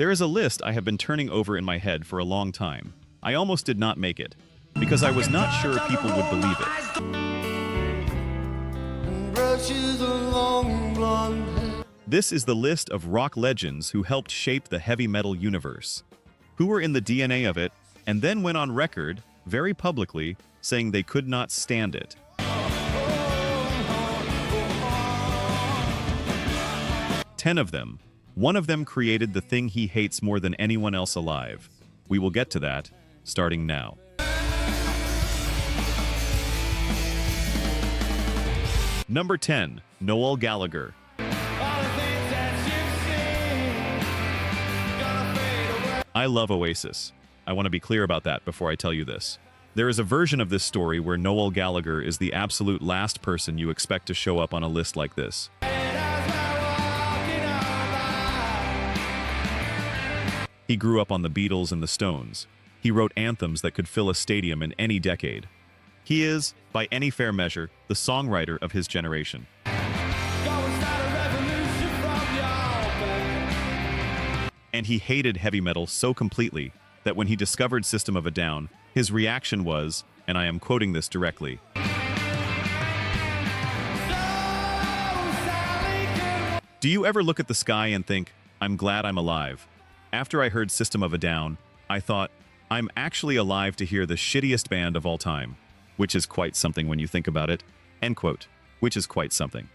There is a list I have been turning over in my head for a long time. I almost did not make it, because I was not sure people would believe it. This is the list of rock legends who helped shape the heavy metal universe, who were in the DNA of it, and then went on record, very publicly, saying they could not stand it. 10 of them. One of them created the thing he hates more than anyone else alive. We will get to that, starting now. Number 10. Noel Gallagher. I love Oasis. I want to be clear about that before I tell you this. There is a version of this story where Noel Gallagher is the absolute last person you expect to show up on a list like this. He grew up on the Beatles and the Stones. He wrote anthems that could fill a stadium in any decade. He is, by any fair measure, the songwriter of his generation. And he hated heavy metal so completely that when he discovered System of a Down, his reaction was, and I am quoting this directly, "Do you ever look at the sky and think, I'm glad I'm alive? After I heard System of a Down, I thought, I'm actually alive to hear the shittiest band of all time, which is quite something when you think about it." End quote. Which is quite something.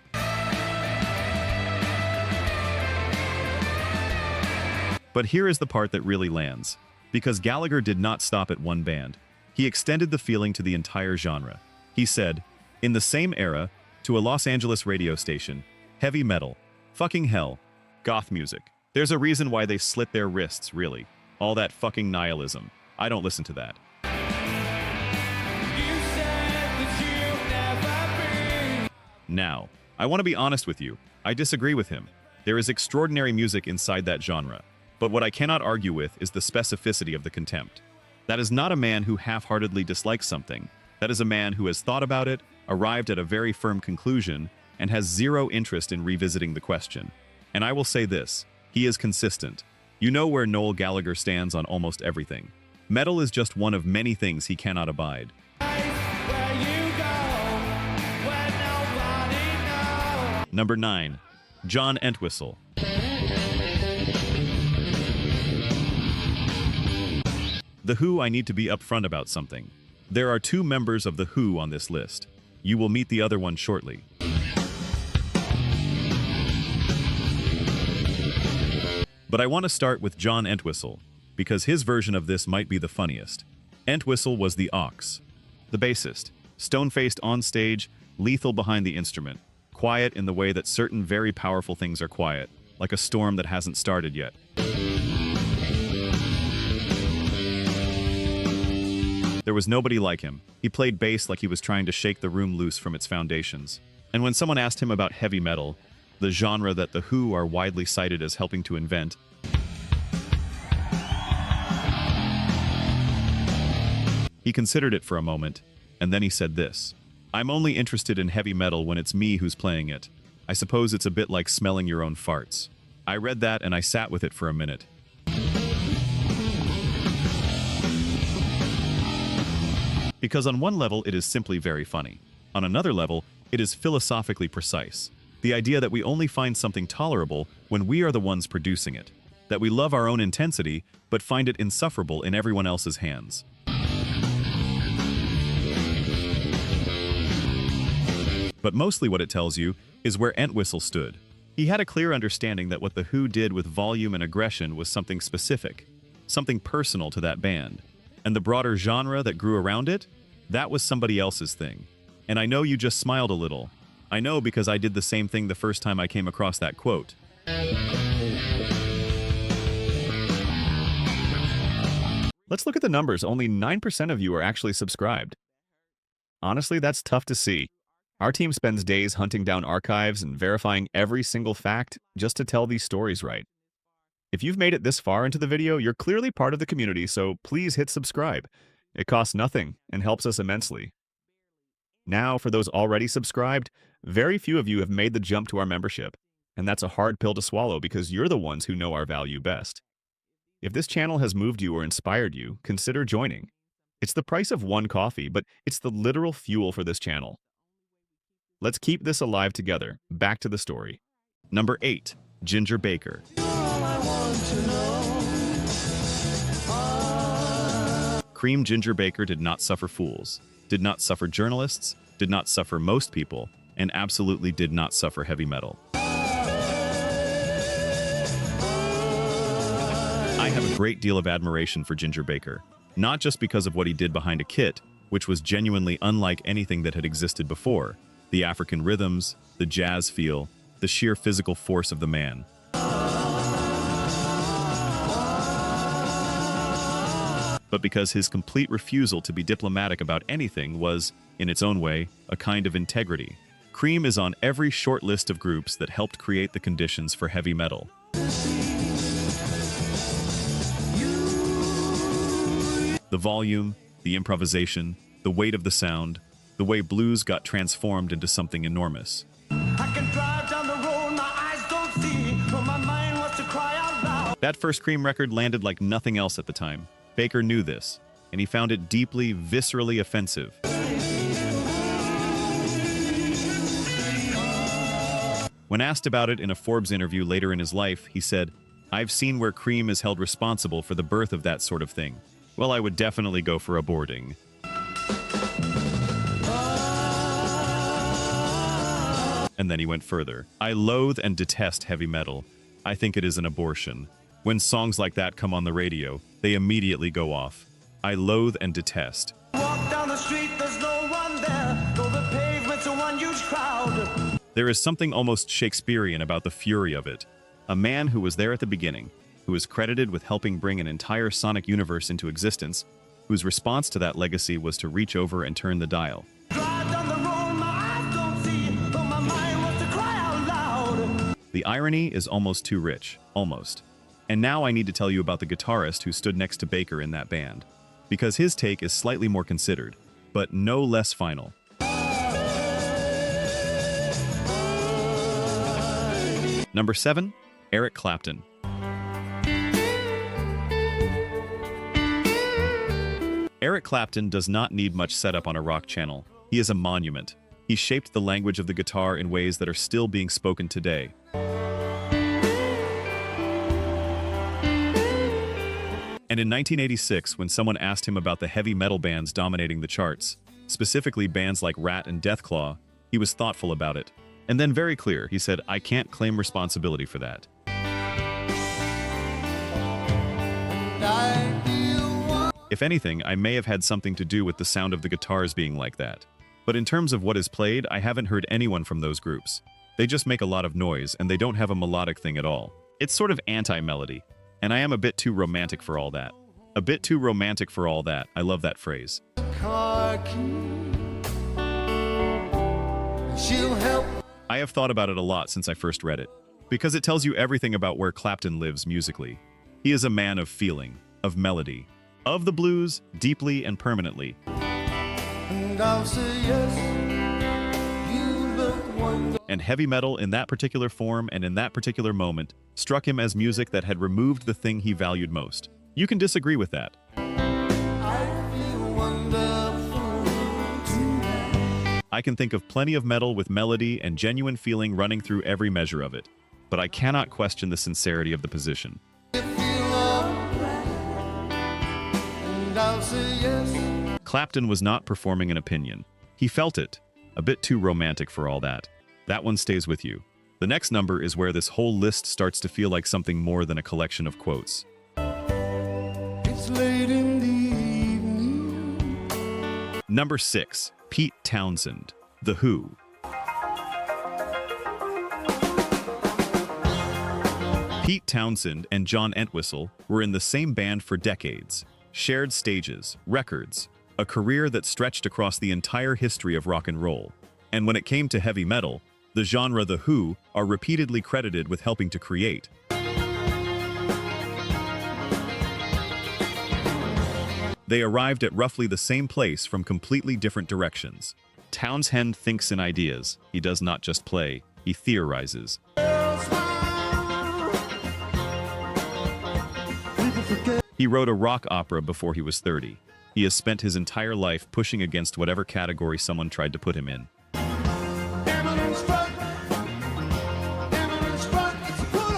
But here is the part that really lands. Because Gallagher did not stop at one band. He extended the feeling to the entire genre. He said, in the same era, to a Los Angeles radio station, heavy metal, fucking hell, goth music. There's a reason why they slit their wrists, really. All that fucking nihilism. I don't listen to that. Now, I want to be honest with you. I disagree with him. There is extraordinary music inside that genre. But what I cannot argue with is the specificity of the contempt. That is not a man who half-heartedly dislikes something. That is a man who has thought about it, arrived at a very firm conclusion, and has zero interest in revisiting the question. And I will say this. He is consistent. You know where Noel Gallagher stands on almost everything. Metal is just one of many things he cannot abide. Number 9. John Entwistle. The Who. I need to be upfront about something. There are 2 members of The Who on this list. You will meet the other one shortly. But I want to start with John Entwistle, because his version of this might be the funniest. Entwistle was the Ox, the bassist, stone-faced on stage, lethal behind the instrument, quiet in the way that certain very powerful things are quiet, like a storm that hasn't started yet. There was nobody like him. He played bass like he was trying to shake the room loose from its foundations. And when someone asked him about heavy metal, the genre that The Who are widely cited as helping to invent, he considered it for a moment, and then he said this, "I'm only interested in heavy metal when it's me who's playing it. I suppose it's a bit like smelling your own farts." I read that and I sat with it for a minute. Because on one level, it is simply very funny. On another level, it is philosophically precise. The idea that we only find something tolerable when we are the ones producing it. That we love our own intensity, but find it insufferable in everyone else's hands. But mostly what it tells you is where Entwistle stood. He had a clear understanding that what The Who did with volume and aggression was something specific, something personal to that band. And the broader genre that grew around it, that was somebody else's thing. And I know you just smiled a little. I know because I did the same thing the first time I came across that quote. Let's look at the numbers. Only 9% of you are actually subscribed. Honestly, that's tough to see. Our team spends days hunting down archives and verifying every single fact just to tell these stories right. If you've made it this far into the video, you're clearly part of the community, so please hit subscribe. It costs nothing and helps us immensely. Now, for those already subscribed, very few of you have made the jump to our membership, and that's a hard pill to swallow because you're the ones who know our value best. If this channel has moved you or inspired you, consider joining. It's the price of one coffee, but it's the literal fuel for this channel. Let's keep this alive together. Back to the story. Number 8. Ginger Baker. Cream Ginger Baker did not suffer fools, did not suffer journalists, did not suffer most people, and absolutely did not suffer heavy metal. I have a great deal of admiration for Ginger Baker, not just because of what he did behind a kit, which was genuinely unlike anything that had existed before, the African rhythms, the jazz feel, the sheer physical force of the man. But because his complete refusal to be diplomatic about anything was, in its own way, a kind of integrity. Cream is on every short list of groups that helped create the conditions for heavy metal. The volume, the improvisation, the weight of the sound, the way blues got transformed into something enormous. I can drive down the road, my eyes don't see, but my mind wants to cry out loud. That first Cream record landed like nothing else at the time. Baker knew this, and he found it deeply, viscerally offensive. When asked about it in a Forbes interview later in his life, he said, "I've seen where Cream is held responsible for the birth of that sort of thing. Well, I would definitely go for aborting." And then he went further. "I loathe and detest heavy metal. I think it is an abortion. When songs like that come on the radio, they immediately go off. I loathe and detest." Walk down the street, there's no one there, though the pavement's a one huge crowd. There is something almost Shakespearean about the fury of it. A man who was there at the beginning, who is credited with helping bring an entire sonic universe into existence, whose response to that legacy was to reach over and turn the dial. Drive down the road, my eyes don't see, though my mind wants to cry out loud. The irony is almost too rich. Almost. And now I need to tell you about the guitarist who stood next to Baker in that band, because his take is slightly more considered, but no less final. Number 7. Eric Clapton. Eric Clapton does not need much setup on a rock channel. He is a monument. He shaped the language of the guitar in ways that are still being spoken today. And in 1986, when someone asked him about the heavy metal bands dominating the charts, specifically bands like Rat and Deathclaw, he was thoughtful about it. And then very clear, he said, "I can't claim responsibility for that." If anything, I may have had something to do with the sound of the guitars being like that. But in terms of what is played, I haven't heard anyone from those groups. They just make a lot of noise, and they don't have a melodic thing at all. It's sort of anti-melody. And I am a bit too romantic for all that. A bit too romantic for all that. I love that phrase. I have thought about it a lot since I first read it, because it tells you everything about where Clapton lives musically. He is a man of feeling, of melody, of the blues, deeply and permanently. And I'll say yes, you look wonderful. And heavy metal in that particular form and in that particular moment struck him as music that had removed the thing he valued most. You can disagree with that. I feel wonderful tonight. I can think of plenty of metal with melody and genuine feeling running through every measure of it, but I cannot question the sincerity of the position. You feel alright, and I'll say yes. Clapton was not performing an opinion. He felt it. A bit too romantic for all that. That one stays with you. The next number is where this whole list starts to feel like something more than a collection of quotes. It's late in the evening. Number 6. Pete Townshend, The Who. Pete Townshend and John Entwistle were in the same band for decades, shared stages, records, a career that stretched across the entire history of rock and roll. And when it came to heavy metal, the genre The Who are repeatedly credited with helping to create. They arrived at roughly the same place from completely different directions. Townshend thinks in ideas. He does not just play, he theorizes. He wrote a rock opera before he was 30. He has spent his entire life pushing against whatever category someone tried to put him in.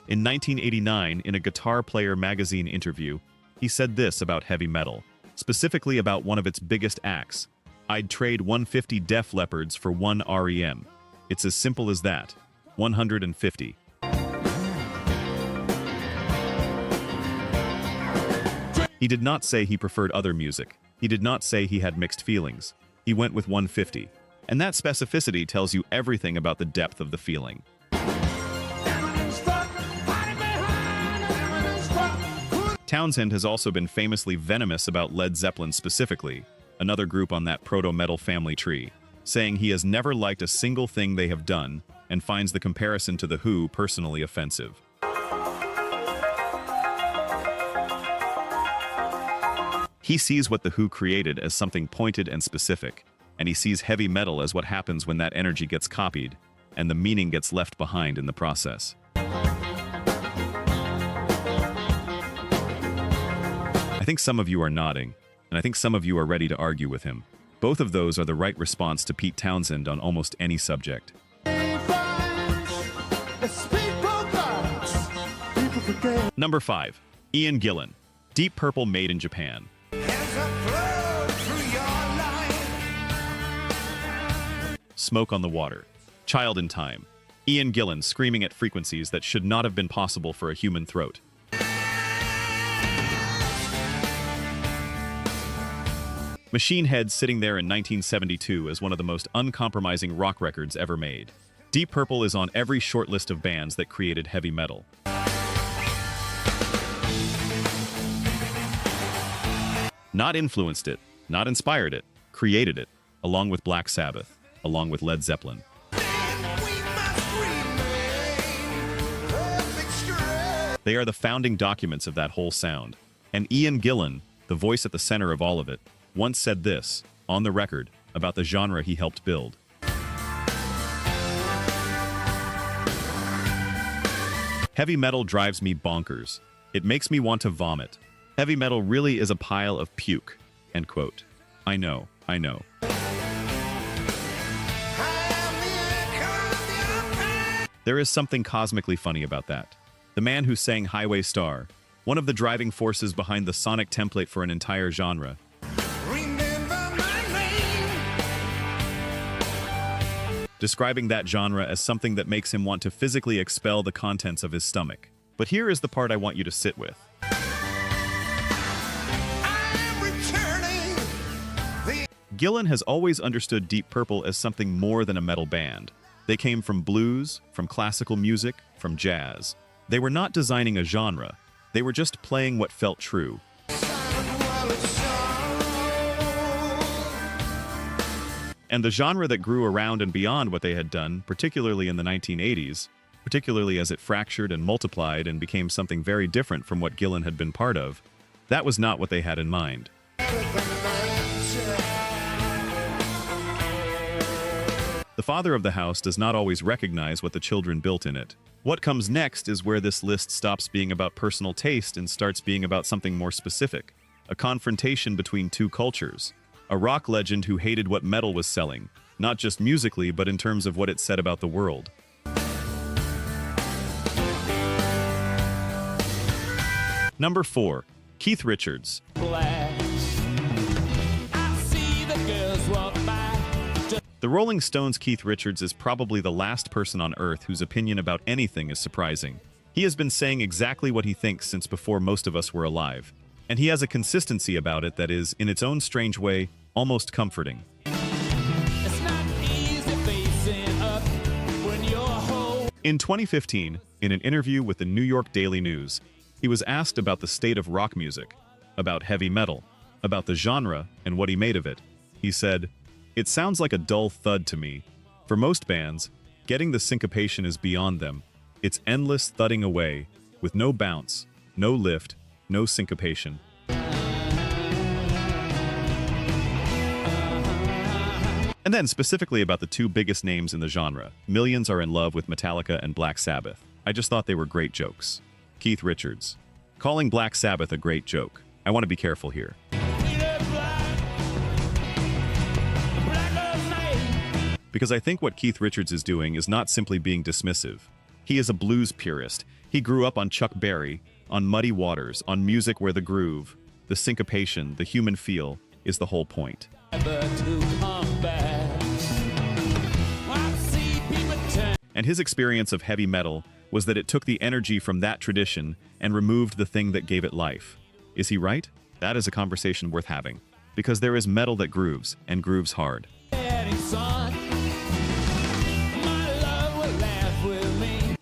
In 1989, in a Guitar Player magazine interview, he said this about heavy metal, specifically about one of its biggest acts: "I'd trade 150 Def Leppards for one REM. It's as simple as that. 150. He did not say he preferred other music. He did not say he had mixed feelings. He went with 150. And that specificity tells you everything about the depth of the feeling. Townsend has also been famously venomous about Led Zeppelin specifically, another group on that proto-metal family tree, saying he has never liked a single thing they have done and finds the comparison to The Who personally offensive. He sees what The Who created as something pointed and specific, and he sees heavy metal as what happens when that energy gets copied and the meaning gets left behind in the process. I think some of you are nodding, and I think some of you are ready to argue with him. Both of those are the right response to Pete Townsend on almost any subject. Number 5. Ian Gillan. Deep Purple made in Japan. Smoke on the Water. Child in Time. Ian Gillan screaming at frequencies that should not have been possible for a human throat. Machine Head sitting there in 1972 as one of the most uncompromising rock records ever made. Deep Purple is on every short list of bands that created heavy metal. Not influenced it, not inspired it, created it, along with Black Sabbath, along with Led Zeppelin. They are the founding documents of that whole sound. And Ian Gillan, the voice at the center of all of it, once said this, on the record, about the genre he helped build. Heavy metal drives me bonkers. It makes me want to vomit. Heavy metal really is a pile of puke. End quote. I know, I know. There is something cosmically funny about that. The man who sang Highway Star, one of the driving forces behind the sonic template for an entire genre, describing that genre as something that makes him want to physically expel the contents of his stomach. But here is the part I want you to sit with. Gillan has always understood Deep Purple as something more than a metal band. They came from blues, from classical music, from jazz. They were not designing a genre. They were just playing what felt true. And the genre that grew around and beyond what they had done, particularly in the 1980s, particularly as it fractured and multiplied and became something very different from what Gillan had been part of, that was not what they had in mind. The father of the house does not always recognize what the children built in it. What comes next is where this list stops being about personal taste and starts being about something more specific. A confrontation between two cultures. A rock legend who hated what metal was selling, not just musically, but in terms of what it said about the world. Number 4. Keith Richards. The Rolling Stones' Keith Richards is probably the last person on Earth whose opinion about anything is surprising. He has been saying exactly what he thinks since before most of us were alive. And he has a consistency about it that is, in its own strange way, almost comforting. In 2015, in an interview with the New York Daily News, he was asked about the state of rock music, about heavy metal, about the genre and what he made of it. He said, "It sounds like a dull thud to me. For most bands, getting the syncopation is beyond them. It's endless thudding away, with no bounce, no lift, no syncopation." And then specifically about the two biggest names in the genre. Millions are in love with Metallica and Black Sabbath. I just thought they were great jokes. Keith Richards. Calling Black Sabbath a great joke. I want to be careful here. Because I think what Keith Richards is doing is not simply being dismissive. He is a blues purist. He grew up on Chuck Berry, on Muddy Waters, on music where the groove, the syncopation, the human feel is the whole point. And his experience of heavy metal was that it took the energy from that tradition and removed the thing that gave it life. Is he right? That is a conversation worth having, because there is metal that grooves, and grooves hard.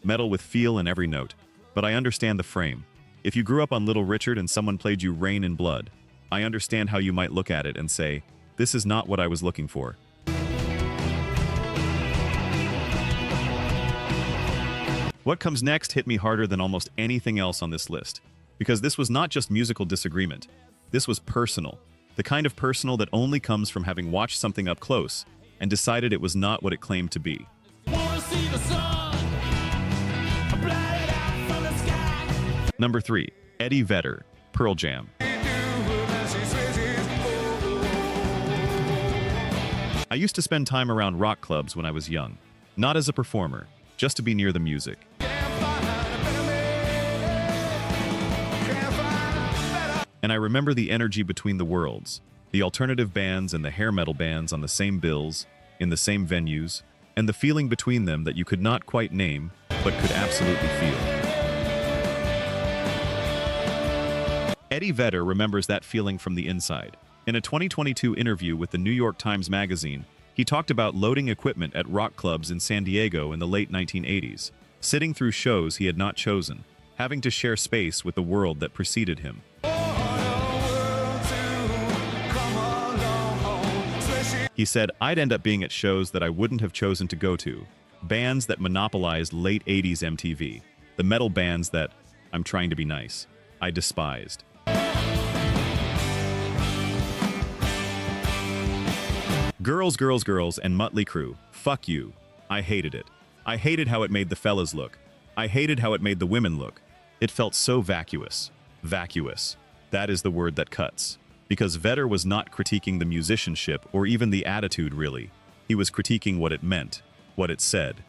Metal with feel in every note. But I understand the frame. If you grew up on Little Richard and someone played you Rain in Blood, I understand how you might look at it and say, this is not what I was looking for. What comes next hit me harder than almost anything else on this list, because this was not just musical disagreement. This was personal, the kind of personal that only comes from having watched something up close and decided it was not what it claimed to be. Number 3, Eddie Vedder, Pearl Jam. I used to spend time around rock clubs when I was young, not as a performer, just to be near the music. And I remember the energy between the worlds, the alternative bands and the hair metal bands on the same bills, in the same venues, and the feeling between them that you could not quite name, but could absolutely feel. Eddie Vedder remembers that feeling from the inside. In a 2022 interview with the New York Times Magazine, he talked about loading equipment at rock clubs in San Diego in the late 1980s, sitting through shows he had not chosen, having to share space with the world that preceded him. He said, I'd end up being at shows that I wouldn't have chosen to go to, bands that monopolized late 80s MTV, the metal bands that, I'm trying to be nice, I despised. Girls, Girls, Girls, and Mötley Crüe, fuck you. I hated it. I hated how it made the fellas look. I hated how it made the women look. It felt so vacuous. Vacuous. That is the word that cuts. Because Vedder was not critiquing the musicianship or even the attitude, really. He was critiquing what it meant, what it said.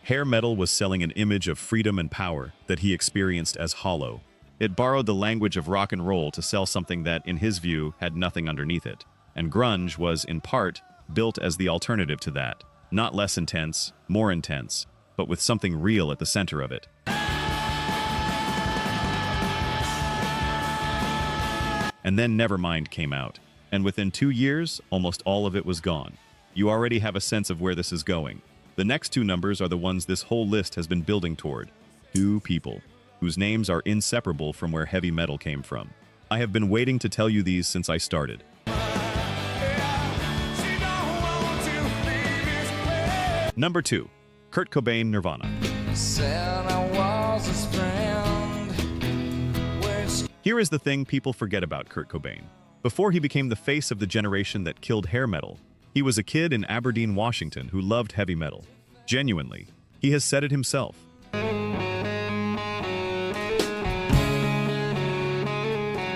Hair metal was selling an image of freedom and power that he experienced as hollow. It borrowed the language of rock and roll to sell something that, in his view, had nothing underneath it. And grunge was, in part, built as the alternative to that. Not less intense, more intense, but with something real at the center of it. And then Nevermind came out. And within 2 years, almost all of it was gone. You already have a sense of where this is going. The next 2 numbers are the ones this whole list has been building toward. 2 people, whose names are inseparable from where heavy metal came from. I have been waiting to tell you these since I started. Number 2, Kurt Cobain, Nirvana. Here is the thing people forget about Kurt Cobain. Before he became the face of the generation that killed hair metal, he was a kid in Aberdeen, Washington who loved heavy metal. Genuinely. He has said it himself.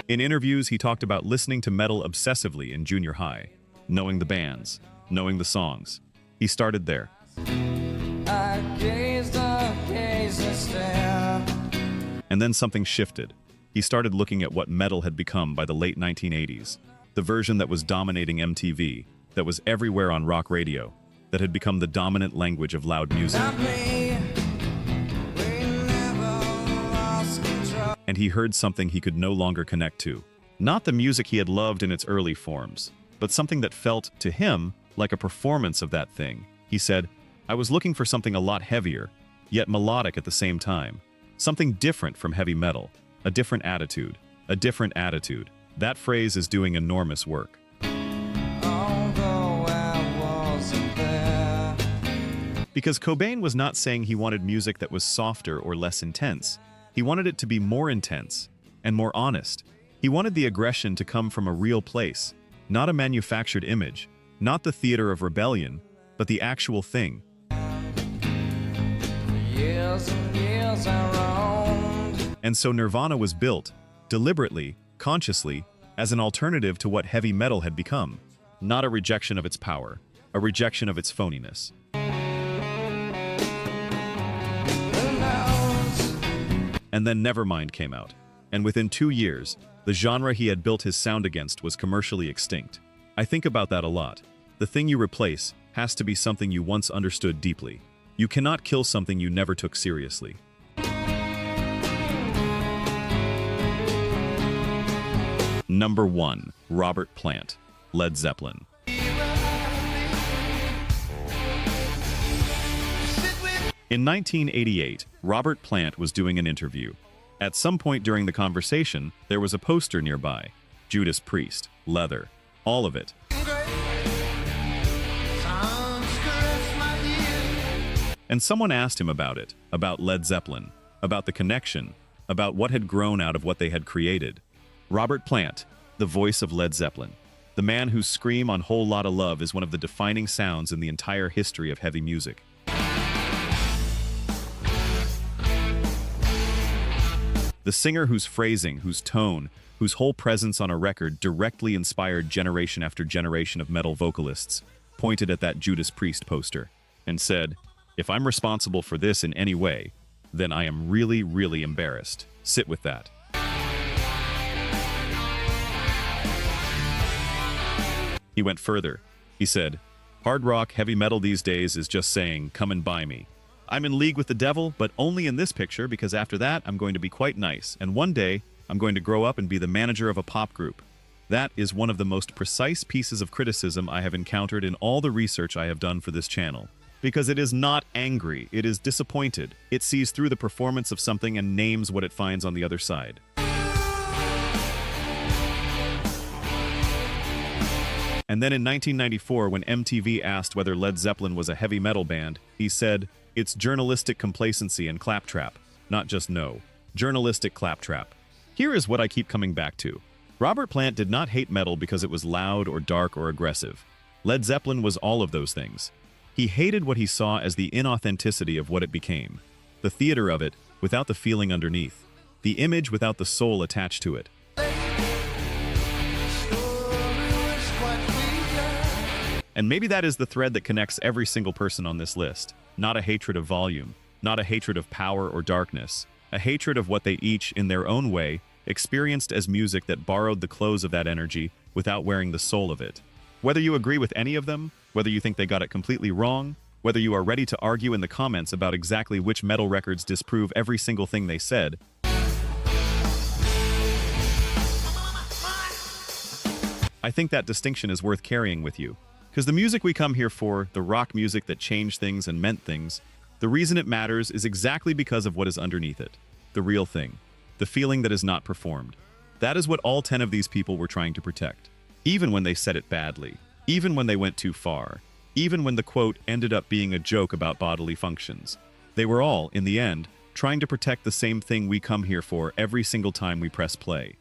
In interviews, he talked about listening to metal obsessively in junior high, knowing the bands, knowing the songs. He started there. And then something shifted. He started looking at what metal had become by the late 1980s, the version that was dominating MTV, that was everywhere on rock radio, that had become the dominant language of loud music. And he heard something he could no longer connect to. Not the music he had loved in its early forms, but something that felt, to him, like a performance of that thing. He said, I was looking for something a lot heavier, yet melodic at the same time. Something different from heavy metal. A different attitude. A different attitude. That phrase is doing enormous work. Because Cobain was not saying he wanted music that was softer or less intense. He wanted it to be more intense and more honest. He wanted the aggression to come from a real place, not a manufactured image, not the theater of rebellion, but the actual thing. Years and years I roamed. And so Nirvana was built, deliberately, consciously, as an alternative to what heavy metal had become. Not a rejection of its power, a rejection of its phoniness. Who knows? And then Nevermind came out. And within 2 years, the genre he had built his sound against was commercially extinct. I think about that a lot. The thing you replace has to be something you once understood deeply. You cannot kill something you never took seriously. Number 1. Robert Plant, Led Zeppelin. In 1988, Robert Plant was doing an interview. At some point during the conversation, there was a poster nearby. Judas Priest, leather, all of it. And someone asked him about it, about Led Zeppelin, about the connection, about what had grown out of what they had created. Robert Plant, the voice of Led Zeppelin, the man whose scream on Whole Lotta Love is one of the defining sounds in the entire history of heavy music. The singer whose phrasing, whose tone, whose whole presence on a record directly inspired generation after generation of metal vocalists, pointed at that Judas Priest poster and said, "If I'm responsible for this in any way, then I am really, really embarrassed. Sit with that." He went further. He said, "Hard rock, heavy metal these days is just saying, come and buy me. I'm in league with the devil, but only in this picture because after that, I'm going to be quite nice. And one day, I'm going to grow up and be the manager of a pop group." That is one of the most precise pieces of criticism I have encountered in all the research I have done for this channel. Because it is not angry, it is disappointed. It sees through the performance of something and names what it finds on the other side. And then in 1994, when MTV asked whether Led Zeppelin was a heavy metal band, he said, "It's journalistic complacency and claptrap." Not just no. Journalistic claptrap. Here is what I keep coming back to. Robert Plant did not hate metal because it was loud or dark or aggressive. Led Zeppelin was all of those things. He hated what he saw as the inauthenticity of what it became. The theater of it, without the feeling underneath. The image without the soul attached to it. And maybe that is the thread that connects every single person on this list. Not a hatred of volume, not a hatred of power or darkness, a hatred of what they each, in their own way, experienced as music that borrowed the clothes of that energy without wearing the soul of it. Whether you agree with any of them, whether you think they got it completely wrong, whether you are ready to argue in the comments about exactly which metal records disprove every single thing they said, I think that distinction is worth carrying with you. Because the music we come here for, the rock music that changed things and meant things, the reason it matters is exactly because of what is underneath it. The real thing. The feeling that is not performed. That is what all 10 of these people were trying to protect. Even when they said it badly. Even when they went too far. Even when the quote ended up being a joke about bodily functions. They were all, in the end, trying to protect the same thing we come here for every single time we press play.